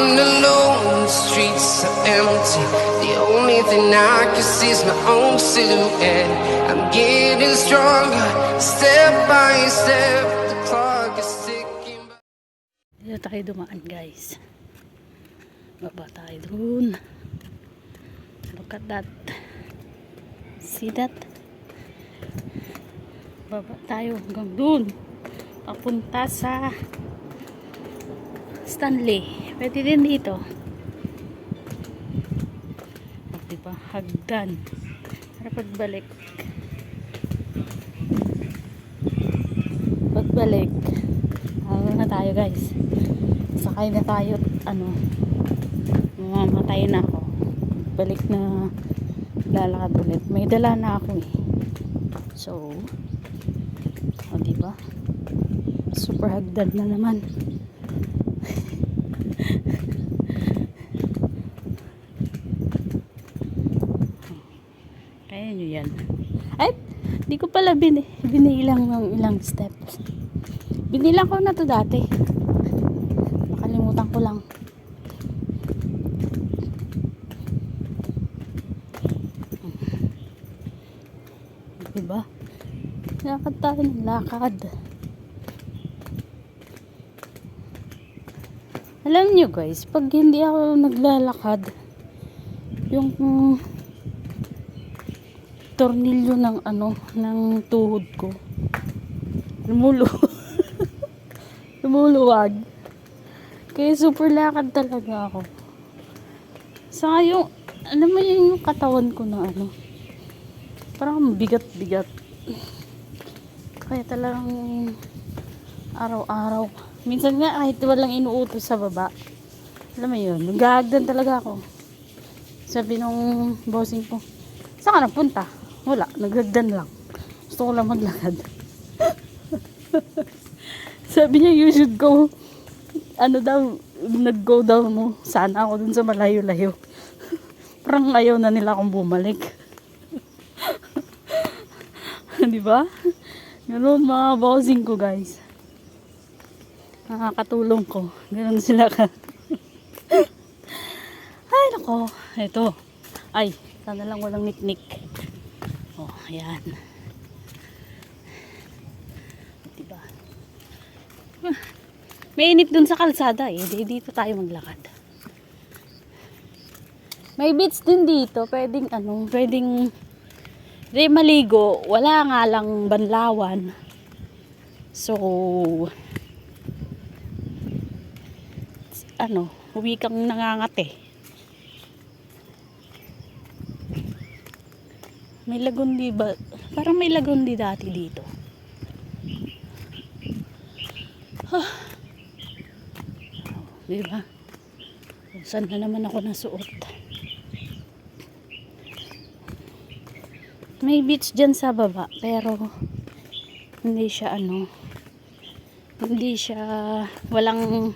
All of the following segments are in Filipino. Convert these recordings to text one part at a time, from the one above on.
I'm alone, the streets are empty. The only thing I can see is my own silhouette. I'm getting stronger, step by step. The clock is ticking. Dito tayo dumaan, guys. Baba tayo dun. Look at that. See that? Baba tayo hanggang dun. Papunta sa Stanley. Pwede din dito. Diba? Hagdan. Para pagbalik. Ano na tayo, guys. Sakay na tayo. Mamamatay na ako. Balik na lalakad ulit. May dala na ako eh. So, diba? Super hagdan na naman. Kaya nyo yan. Ay, di ko pala binilang ng ilang steps. Binilang ko na to dati. Nakalimutan ko lang. Diba? Lakad tayo ng lakad. Alam nyo guys, pag hindi ako naglalakad, yung tornilyo ng ng tuhod ko lumuluwag. Kaya super lakad talaga ako. Saka yung alam mo yung katawan ko na parang bigat-bigat. Kaya talagang araw-araw. Minsan nga kahit walang inuutos sa baba. Alam mo yun, nagagdan talaga ako. Sabi nung bossing ko, saan ka napunta? Wala, nagagdan lang. Gusto ko lang maglakad. Sabi niya, you should go. Nag-go daw mo. Sana ako dun sa malayo-layo. Parang ayaw na nila akong bumalik. Diba? Ganoon mga bossing ko, guys. Nakakatulong ko. Ganoon sila ka. Ay, nako. Ito. Ay, sana lang walang niknik. Oh, ayan. Diba? May init dun sa kalsada eh. Dito tayo maglakad. May beach din dito. Pwedeng di maligo. Wala nga lang banlawan. So, uwi kang nangangate. May lagundi ba? Parang may lagundi dati dito. Diba? Saan na naman ako nasuot? May beach dyan sa baba, pero hindi siya walang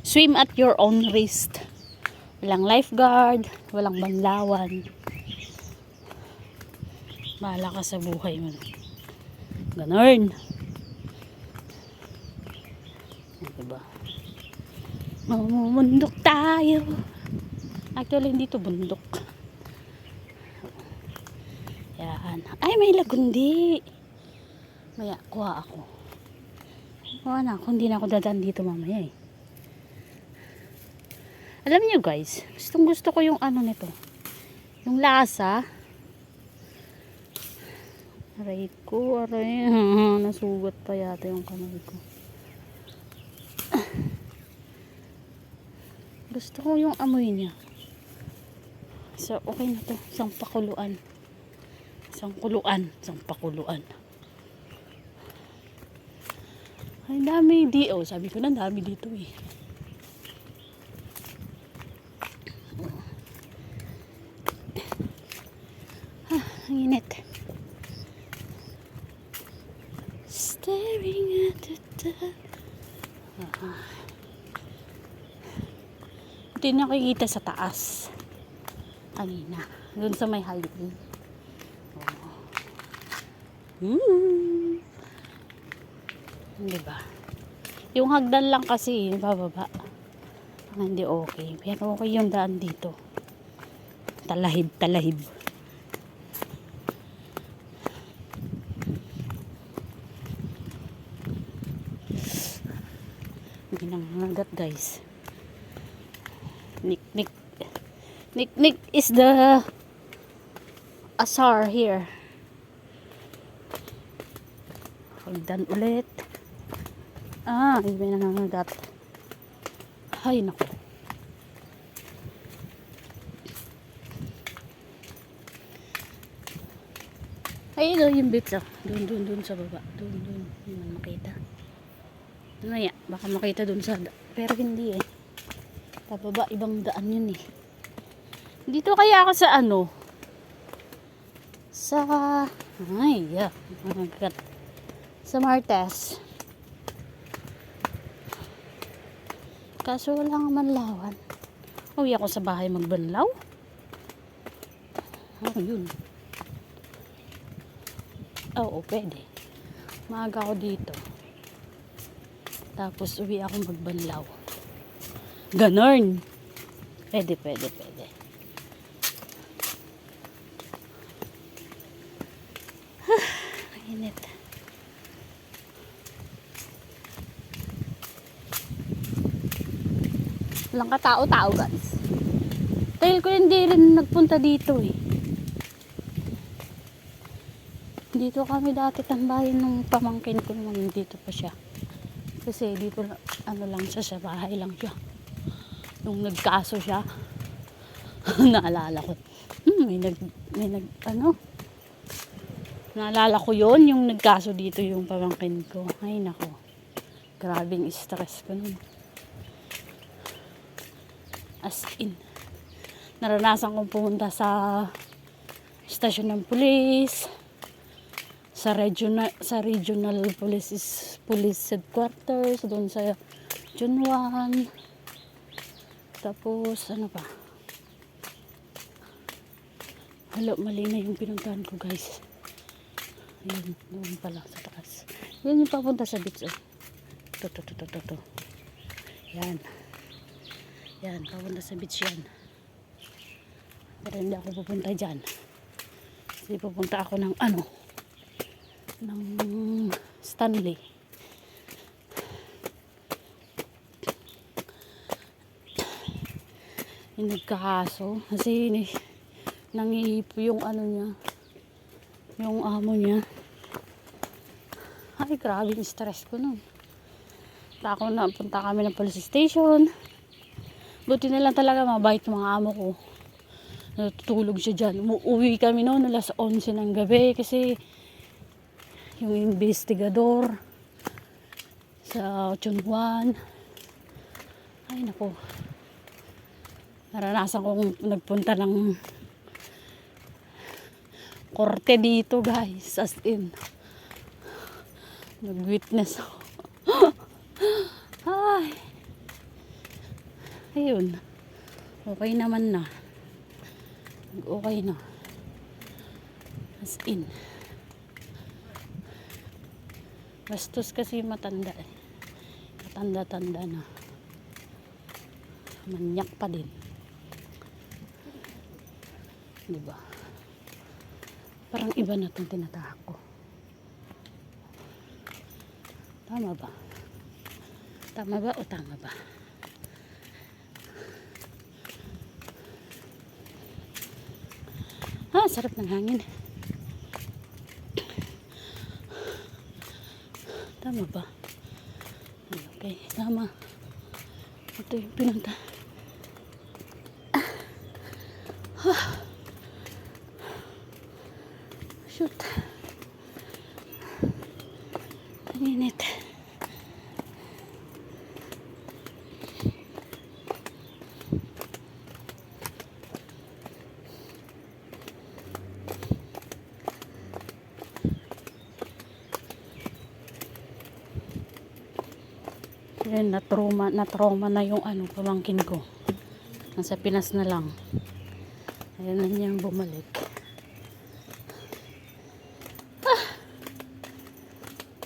swim at your own risk. Walang lifeguard, walang banlawan. Bahala ka sa buhay mo. Ganon. Diba? Mamumundok tayo. Actually, hindi to bundok. Yan. Ay, may lagundi. Maya, kuha ako. Kuha na ako. Hindi na ako dadaan dito mamaya eh. Alam niyo guys, gusto ko yung nito. Yung lasa. Aray ko, nasugat pa yata yung kamay ko. Gusto ko yung amoy niya. So, okay na to. Isang pakuluan. Ay, dami sabi ko na dami dito eh. Ang init. Staring at the dark. Ito yung nakikita sa taas. Kanina. Doon sa may highway. Diba? Yung hagdan lang kasi, bababa. Hindi okay. Pero okay yung daan dito. Talahib, talahib. Hindi nangangagat guys. Nick is the asar here. Hagdan ulit. May nangangagat. Ay, naku. Ay, ito yung bits, oh. Doon sa baba. Doon. Hindi man makita. Mamaya, baka makita doon sa pero hindi eh. Sa baba, ibang daan yun eh. Dito kaya ako sa ano? Sa... Ay, yeah. Sa Martes. Kaso wala nga manlawan. Uwi ako sa bahay magbanlaw. Yun. Oo, pwede. Maaga ako dito. Tapos uwi ako magbanlaw. Ganon. Pwede. Init. Walang katao-tao guys. Dahil ko hindi rin nagpunta dito eh. Dito kami dati tambahin ng pamangkin ko naman dito pa siya. Kasi dito ano lang siya sa bahay lang siya. Nung nagkaso siya. Naalala ko. Naalala ko yon yung nagkaso dito yung pamangkin ko. Ay nako. Grabing stress ko nun. As in. Naranasan kong pumunta sa stasyon ng pulis. Sa regional police headquarters. Doon sa Junwan. Tapos ano pa. Mali na yung pinuntahan ko guys. Ayun, doon pala sa taas. Yan yung papunta sa beach. Oh. Ito. Yan, papunta sa beach yan. Pero hindi ako pupunta dyan. Kasi pupunta ako ng ng Stanley. Yung nagkakaso. Kasi nangihipo yung niya. Yung amo niya. Ay, grabe yung stress ko nun. Punta kami ng police station. Buti na lang talaga mabait mga amo ko. Natutulog siya dyan. Umuwi kami noon alas 11 ng gabi kasi yung investigador sa Chunwan. Ay, naku. Naranasan kong nagpunta ng korte dito guys, as in nag-witness ako. Ay, ayun, okay naman na, okay na, as in bastos kasi matanda na, manyak pa din, diba? Parang iba na itong tinatahak ko. Tama ba? Tama ba o tama ba? Sarap ng hangin. Tama ba? Okay, tama. Ito yung pinunta. Shoot. Ang init. Yan, na-trauma na yung pamangkin ko. Nasa Pinas na lang. Ayan na niyang bumalik.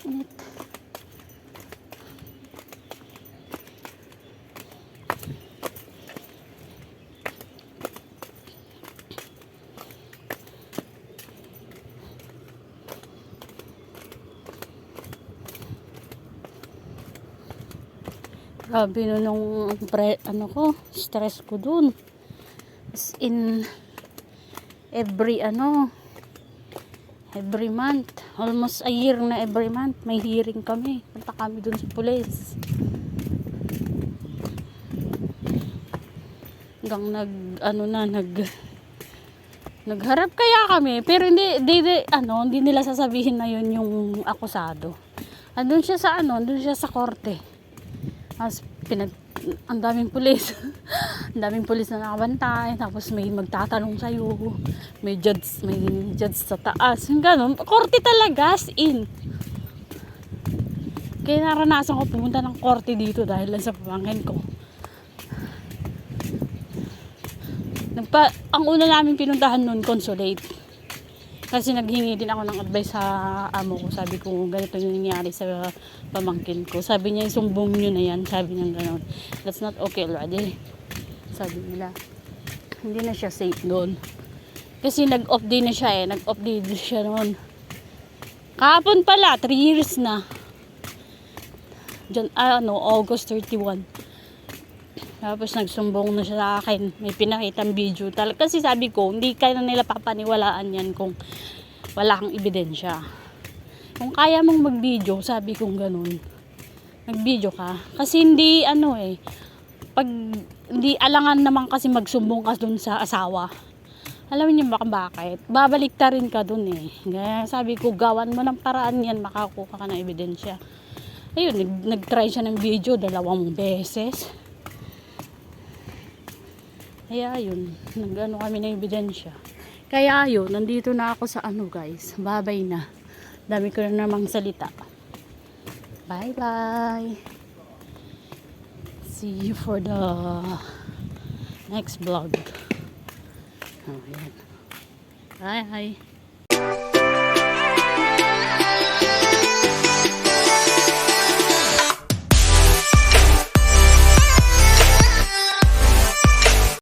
Init. Grabe no nung ano ko, stress ko dun. As in, every month, almost a year na every month, may hearing kami. Punta kami dun sa police. Hanggang nagharap kaya kami, pero hindi nila sasabihin na yun yung akusado. Andun siya sa korte. Tapos ang daming pulis. Ang daming pulis na nakabantay, tapos may magtatanong sa'yo, may judge sa taas, yung ganun. Korte talaga, as in. Kaya naranasan ko pumunta ng korte dito dahil lang sa pamangkin ko. Ang una namin pinuntahan nun, consulate. Kasi naghingi din ako ng advice sa amo ko. Sabi ko, ganito yung nangyari sa pamangkin ko. Sabi niya, isumbong nyo na yan. Sabi niya gano'n. That's not okay already. Sabi nila, hindi na siya safe doon. Kasi nag-off day na siya Nag-off day siya noon. Kahapon pala, 3 years na. August 31. Tapos nagsumbong na siya sa akin. May pinakitang video. Kasi sabi ko, hindi kaya nila papaniwalaan yan kung wala kang ebidensya. Kung kaya mong mag-video, sabi kong ganun, mag-video ka. Kasi hindi pag hindi alangan naman kasi magsumbong ka dun sa asawa. Alam niyo bakit? Babalik ta rin ka dun Kaya sabi ko, gawan mo ng paraan yan, makakuha ka ng ebidensya. Ayun, nag-try siya ng video 2 beses. Kaya yun, kami ng ebidensya. Kaya yun, nandito na ako sa guys. Babay na. Dami ko na namang salita. Bye bye. See you for the next vlog. Ayan. Bye.